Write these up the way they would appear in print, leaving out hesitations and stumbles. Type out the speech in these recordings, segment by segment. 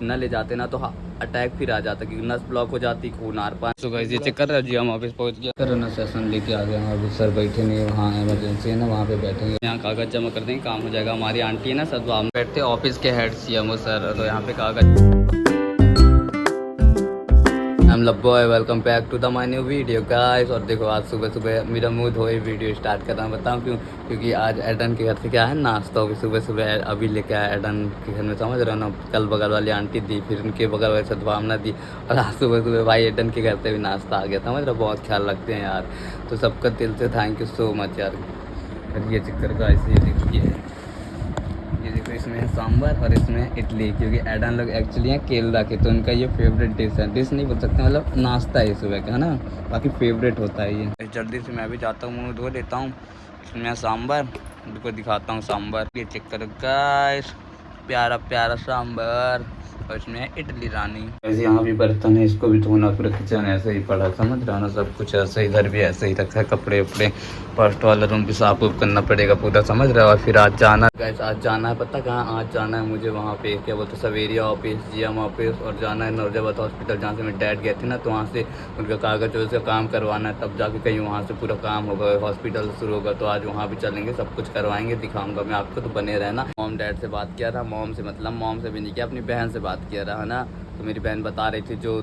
न ले जाते ना तो अटैक फिर आ जाता क्योंकि नस ब्लॉक हो जाती, खून आर पार। तो गाइस ये चेक कर रहा जी, हम ऑफिस पहुंच गया। कोरोना सेशन लेके आ गए हैं, सर बैठे नहीं, वहाँ इमरजेंसी है ना, वहाँ पे बैठेंगे। यहाँ कागज जमा कर देंगे, काम हो जाएगा। हमारी आंटी है ना सदवा में बैठते ऑफिस के हेड सीएमओ सर, तो यहाँ पे कागज। I'm love boy, welcome back to the my new video guys. और देखो आज सुबह सुबह मेरा मूड हो वीडियो स्टार्ट कर रहा हूँ। बताऊँ क्यों? क्योंकि आज एडन के घर से क्या है नाश्ता होगी सुबह सुबह। अभी लेके आया एडन के घर में, समझ रहे हो ना। कल बगल वाली आंटी दी, फिर उनके बगल वाली सद्भावना दी, और आज सुबह सुबह भाई एडन के घर से भी नाश्ता आ गया। समझ रहे हो, बहुत ख्याल रखते हैं यार। तो सबका दिल से थैंक यू सो मच यार। ये चक्कर का ऐसे देखिए, ये देखो इसमें है सांभर और इसमें है इडली, क्योंकि एडन लोग एक्चुअली हैं केरला के, तो उनका ये फेवरेट डिश है। डिश नहीं बोल सकते, मतलब नाश्ता है सुबह का, है ना। बाकी फेवरेट होता है ये। जल्दी से मैं भी जाता हूँ, मुँह धो लेता हूँ। इसमें सांभर, उनको दिखाता हूँ सांभर। ये चेक करो गाइस, प्यारा प्यारा सांभर, और इसमें है इडली रानी। वैसे यहाँ भी बर्तन है, इसको भी धोना, पूरा किचन ऐसे ही पड़ा, समझ रहा ना। सब कुछ ऐसे, इधर भी ऐसे ही रखा है, कपड़े उपड़े। फर्स्ट वाला रूम भी साफ उफ करना पड़ेगा पूरा, समझ रहा है। और फिर आज जाना गाइस, आज जाना है, पता कहाँ आज जाना है मुझे? वहाँ पे क्या बोलते हैं, सवेरिया ऑफिस, जीएम ऑफिस, और जाना है नौरजाबाद हॉस्पिटल, जहाँ से मेरे डैड गए थे ना। तो वहाँ से उनका कागज वगैरह काम करवाना है, तब जाके कहीं वहाँ से पूरा काम होगा, हॉस्पिटल शुरू होगा। तो आज वहाँ भी चलेंगे, सब कुछ करवाएंगे, दिखाऊंगा मैं आपको, तो बने रहना। मॉम डैड से बात किया था, मॉम से मतलब मॉम से भी नहीं किया, अपनी बहन से बात किया रहा, है ना। तो मेरी बहन बता रही थी जो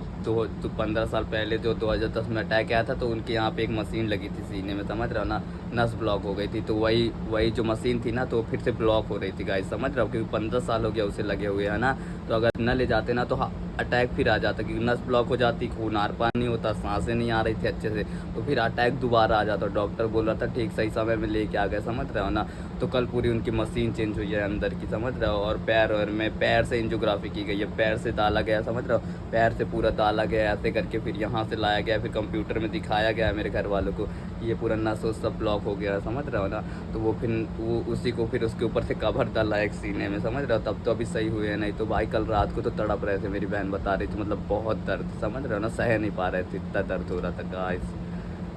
15 साल पहले जो 2010 में अटैक आया था, तो उनके यहाँ पे एक मशीन लगी थी सीने में, समझ रहे हो ना। नस ब्लॉक हो गई थी, तो वही जो मशीन थी ना, तो फिर से ब्लॉक हो रही थी गाइस, समझ रहे हो। क्योंकि 15 साल हो गया उसे लगे हुए, है ना। तो अगर न ले जाते ना तो अटैक फिर आ जाता, क्योंकि नस ब्लॉक हो जाती, खून आर पार नहीं होता, सांसें नहीं आ रही थी अच्छे से, तो फिर अटैक दोबारा आ जाता। डॉक्टर बोल रहा था ठीक सही समय में लेके आ गए, समझ रहे हो ना। तो कल पूरी उनकी मशीन चेंज हुई है अंदर की, समझ रहे हो। और पैर से एंजियोग्राफी की गई है, पैर से डाला गया, समझ रहे हो। पैर से पूरा डाला गया ऐसे करके, फिर यहाँ से लाया गया, फिर कंप्यूटर में दिखाया गया मेरे घर वालों को, ये पूरा नस सब ब्लॉक हो गया, समझ रहे हो ना। तो वो उसी को फिर उसके ऊपर से कवर डाला एक सीने में, समझ रहे हो। तब तो अभी सही हुए हैं, नहीं तो भाई कल रात को तो तड़प रहे थे। मेरी बहन बता रही थी, मतलब बहुत दर्द, समझ रहे हो ना, सह नहीं पा रहे थे, इतना दर्द हो रहा था गाइस।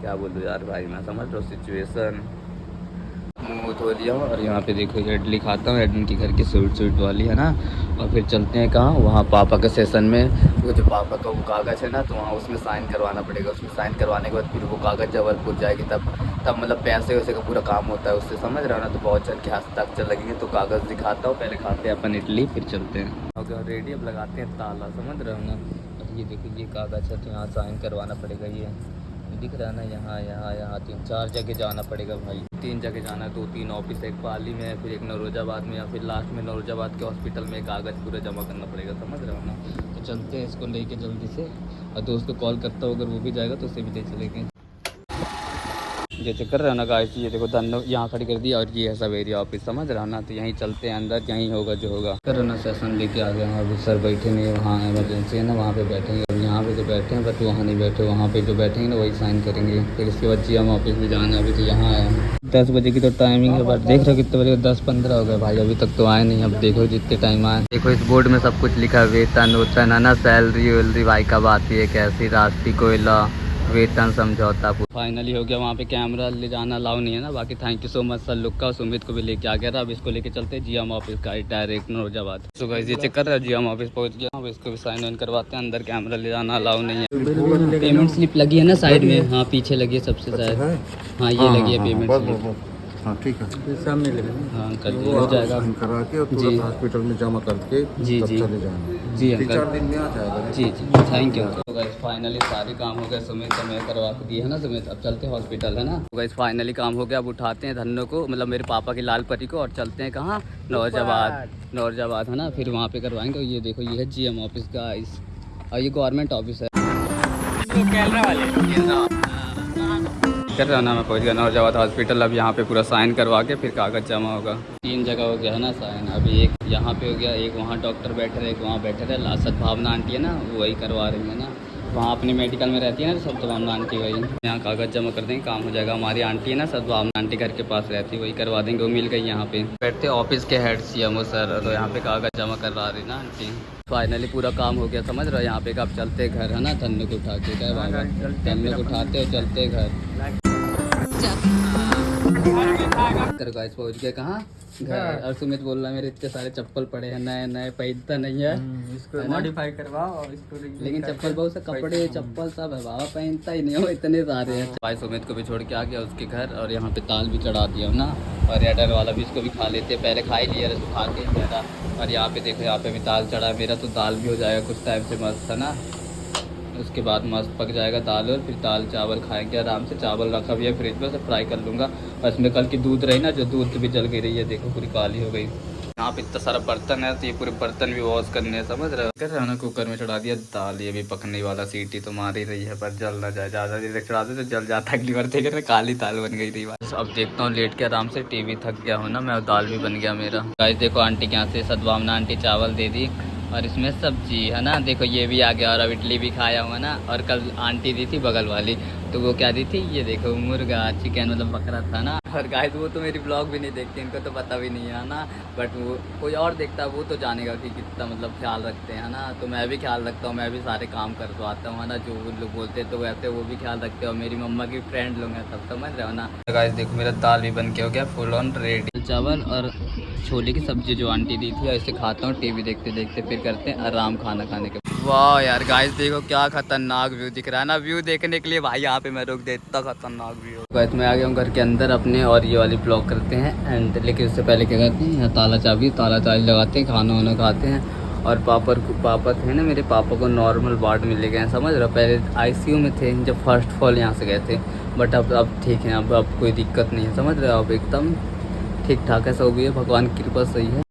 क्या बोलूँ यार भाई, मैं समझ रहा हूँ सिचुएशन। मुँह धो लिया और यहाँ पे देखो इडली खाता हूँ, एडन की घर की स्वीट वाली, है ना। और फिर चलते हैं कहाँ, वहाँ पापा के सेशन में। वो जो पापा का वो कागज़ है ना, तो वहाँ उसमें साइन करवाना पड़ेगा। उसमें साइन करवाने के बाद फिर वो कागज़ जबलपुर जाएगी, तब मतलब पैसे वैसे का पूरा काम होता है उससे, समझ रहा ना। तो बहुत जन के हस्ताक्षर लगेंगे, तो कागज़ दिखाता हूँ, पहले खाते हैं अपन इडली, फिर चलते हैं। ओके रेडी, अब लगाते हैं ताला, समझ रहे हो ना। अब ये देखो ये कागज़ है, तो यहाँ साइन करवाना पड़ेगा। ये दिख रहा है ना, यहाँ 3-4 जगह जाना पड़ेगा भाई, 3 जगह जाना है। 2-3 ऑफिस, एक पाली में, फिर एक नौरोजाबाद में, या फिर लास्ट में नौरोजाबाद के हॉस्पिटल में कागज़ पूरा जमा करना पड़ेगा, समझ रहे हो ना। तो चलते हैं इसको लेके जल्दी से, और दोस्त को कॉल करता हूँ, अगर वो भी जाएगा तो उसे भी ले चलेंगे। ये चेक कर रहे हो ना गाइस, ये देखो धन यहाँ खड़ी कर दी, और ये है सवेरिया ऑफिस, समझ रहा ना। तो यहीं चलते हैं अंदर, यहीं होगा जो होगा। कोरोना सेशन लेके आ गए हैं, अभी सर बैठे नहीं, वहाँ इमरजेंसी है ना, वहाँ पे बैठेंगे। अब यहाँ पे तो बैठे हैं, बट वहाँ नहीं बैठे, वहाँ पे जो बैठेंगे ना वही साइन करेंगे। फिर इसके बाद जीएम ऑफिस भी जाना है। अभी तो यहाँ आया 10 बजे की तो टाइमिंग है, बट देख रहे हो कितने बजे, 10:15 हो गए भाई, अभी तक तो आए नहीं। अब देखो जितने टाइम आए। देखो इस बोर्ड में सब कुछ लिखा है, वेतन वेतन, है ना, सैलरी वैलरी, भाई कब आती है, कैसी, राष्ट्रीय कोयला, वेतन समझौता। फाइनली हो गया। वहाँ पे कैमरा ले जाना अलाउ नहीं है ना। बाकी thank you so much sir लोग का, सुमित को भी लेके आ गया था। अब इसको लेके चलते हैं जीएम ऑफिस का डायरेक्ट नौरजाबाद। तो गाइस ये चेक कर रहा है, जीएम ऑफिस पहुँच गया। अब इसको भी साइन वाइन करवाते हैं, अंदर कैमरा ले जाना अलाउ नहीं है। पेमेंट स्लिप लगी है ना साइड में, हाँ पीछे लगी है सबसे शायद, हाँ ये लगी है पेमेंट स्लिप। हाँ ठीक है, सामने लगे, हाँ कर हो जाएगा करा के जी, हॉस्पिटल में जमा करके जी जी चले जाना जी, 3-4 दिन में आ जाएगा। जी जी थैंक यू। तो गाइस फाइनली सारे काम हो गए, सुमित को मैं करवा के दिए है ना सुमित। अब चलते हैं हॉस्पिटल, है ना। तो गाइस फाइनली काम हो गया। अब उठाते हैं धन्नो को, मतलब मेरे पापा की लाल परी को, और चलते हैं कहाँ, नौरजाबाद, है ना। फिर वहाँ पे करवाएंगे। ये देखो ये है जीएम ऑफिस का, और ये गवर्नमेंट ऑफिस है। कर रहा ना, मैं पहुंच गया नौरजाबाद हॉस्पिटल। अब यहाँ पे पूरा साइन करवा के फिर कागज़ जमा होगा। 3 जगह हो गया है ना साइन। अभी एक यहाँ पे हो गया, एक वहाँ डॉक्टर बैठे रहे, एक वहाँ बैठे रहे। लास्ट भावना आंटी है ना, वही करवा रही है ना, वहाँ अपनी मेडिकल में रहती है ना सद्भावना आंटी, वही। यहाँ कागज़ जमा कर देंगे, काम हो जाएगा। हमारी आंटी है ना सद्भावना आंटी, घर के पास रहती है, वही करवा देंगे। वो मिल गई यहाँ पे, बैठते ऑफिस के हेड सीएमओ सर, तो यहाँ पे कागज़ जमा करवा रही ना आंटी। फाइनली पूरा काम हो गया, समझ रहे हो। यहाँ पे अब चलते घर, है ना, धन्नो को उठा के, क्या बाबा, धन्नो को उठाते हो, चलते घर। कर गाइस पहुंच गए कहाँ घर। और सुमित बोल रहा है मेरे इतने सारे चप्पल पड़े हैं नए नए, पहनता नहीं है, इसको है ना? मॉडिफाई करवाओ और इसको लेकिन चप्पल बहुत से कपड़े चप्पल सब है बाबा, पहनता ही नहीं हो, इतने सारे हैं। भाई सुमित को भी छोड़ के आ गया उसके घर और यहाँ पे ताल भी चढ़ा दिया ना। और एडन वाला भी इसको भी खा लेते हैं, पहले खा ही लिया इसको खा के मेरा। और यहाँ पे देखो यहाँ पे भी दाल चढ़ा है, मेरा तो दाल भी हो जाएगा कुछ टाइम से मस्त, है ना। उसके बाद मस्त पक जाएगा दाल और फिर दाल चावल खाएंगे आराम से। चावल रखा भी है फ्रिज में, सब फ्राई कर लूँगा। और इसमें कल की दूध रही ना, जो दूध भी जल गई रही है, देखो पूरी काली हो गई। यहाँ पे इतना सारा बर्तन है तो ये पूरे बर्तन भी वॉश करने हैं, समझ रहे हो। कर रहे हो ना, कुकर में चढ़ा दिया दाल, ये भी पकने वाला, सीटी तो मार ही रही है पर जल ना जाए, ज़्यादा देर तक चढ़ा दे तो जल जाता है। अगली बार देख रहे काली दाल बन गई थी। अब देखता हूँ लेट के आराम से, टीवी थक गया हूँ ना मैं, दाल भी बन गया मेरा। गाइस देखो आंटी के यहाँ से सद्भावना आंटी चावल दे दी और इसमें सब्जी है ना, देखो ये भी आ गया। और अब इडली भी खाया हुआ ना। और कल आंटी दी थी बगल वाली, तो वो क्या दी थी, ये देखो मुर्गा चिकन मतलब बकरा था ना। और गाइस वो तो मेरी ब्लॉग भी नहीं देखते, इनको तो पता भी नहीं है ना। बट वो कोई और देखता है वो तो जानेगा कि कितना मतलब ख्याल रखते हैं ना। तो मैं भी ख्याल रखता हूँ, मैं भी सारे काम करवाता हूँ, है ना। जो वो लोग बोलते हैं तो वैसे वो भी ख्याल रखते हो। मेरी मम्मा की फ्रेंड लोग हैं सब, समझ रहे हो ना। तो गाइस देखो मेरा दाल भी बन के हो गया फुल ऑन रेडी। चावल और छोले की सब्जी जो आंटी दी थी, ऐसे खाता हूँ टीवी देखते देखते, फिर करते हैं आराम खाना खाने के। वाह यार गाइस देखो क्या खतरनाक व्यू दिख रहा है ना। व्यू देखने के लिए भाई यहाँ पे मैं रुक दे, इतना खतरनाक व्यू। गाइस मैं आ गया हूँ घर के अंदर अपने, और ये वाली ब्लॉग करते हैं एंड। लेकिन उससे पहले क्या करते हैं, यहाँ ताला चाबी लगाते हैं, खाना वाना खाते हैं। और पापा थे ना, मेरे पापा को नॉर्मल वार्ड में ले गए हैं, समझ रहे हो। पहले ICU में थे जब फर्स्ट फॉल यहाँ से गए थे, बट अब ठीक है, अब कोई दिक्कत नहीं है, समझ रहे हो। अब एकदम ठीक ठाक है, सब भी है, भगवान की कृपा सही है।